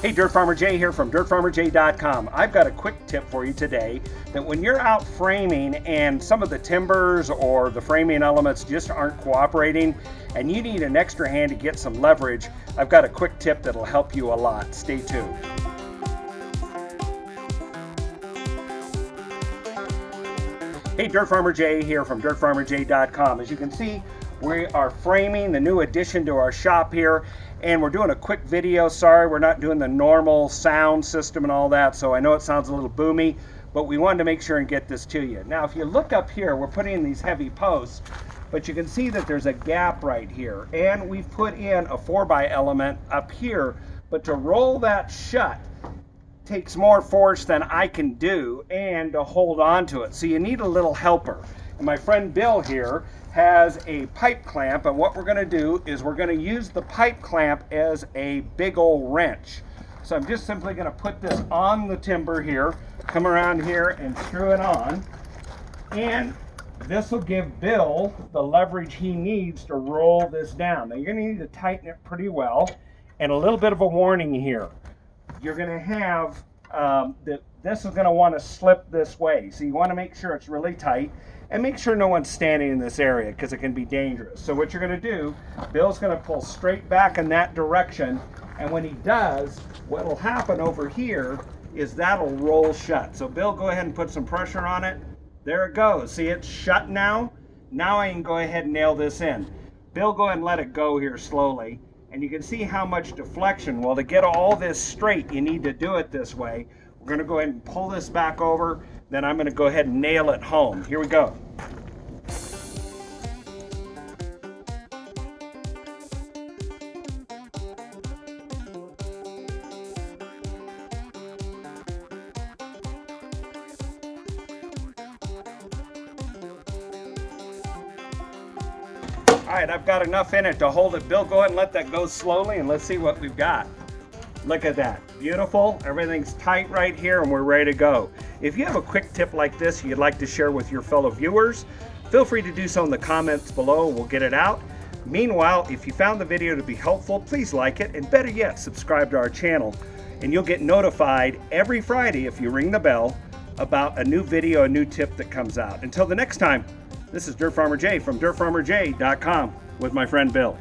Hey, DirtFarmer Jay here from DirtFarmerJay.com. I've got a quick tip for you today that when you're out framing and some of the timbers or the framing elements just aren't cooperating and you need an extra hand to get some leverage, I've got a quick tip that'll help you a lot. Stay tuned. Hey, DirtFarmer Jay here from DirtFarmerJay.com. As you can see, we are framing the new addition to our shop here, and we're doing a quick video. Sorry, we're not doing the normal sound system and all that, so I know it sounds a little boomy, but we wanted to make sure and get this to you. Now, if you look up here, we're putting in these heavy posts, but you can see that there's a gap right here, and we've put in a 4x element up here, but to roll that shut takes more force than I can do and to hold on to it. So you need a little helper. And my friend Bill here has a pipe clamp, and what we're going to do is we're going to use the pipe clamp as a big old wrench. So I'm just simply going to put this on the timber here, come around here and screw it on, and this will give Bill the leverage he needs to roll this down. Now you're going to need to tighten it pretty well, and a little bit of a warning here. You're going to have this is going to want to slip this way, so you want to make sure it's really tight and make sure no one's standing in this area because it can be dangerous. So what you're going to do, Bill's going to pull straight back in that direction, and when he does, what will happen over here is that'll roll shut. So Bill, go ahead and put some pressure on it. There it goes. See, it's shut now. Now I can go ahead and nail this in. Bill, go ahead and let it go here slowly. And you can see how much deflection. Well, to get all this straight, you need to do it this way. We're going to go ahead and pull this back over. Then I'm going to go ahead and nail it home. Here we go. All right, I've got enough in it to hold it. Bill, go ahead and let that go slowly, and let's see what we've got. Look at that. Beautiful. Everything's tight right here, and we're ready to go. If you have a quick tip like this you'd like to share with your fellow viewers, feel free to do so in the comments below. We'll get it out. Meanwhile, if you found the video to be helpful, please like it, and better yet, subscribe to our channel, and you'll get notified every Friday if you ring the bell about a new video, a new tip that comes out. Until the next time, this is DirtFarmer Jay from DirtFarmerJay.com with my friend Bill.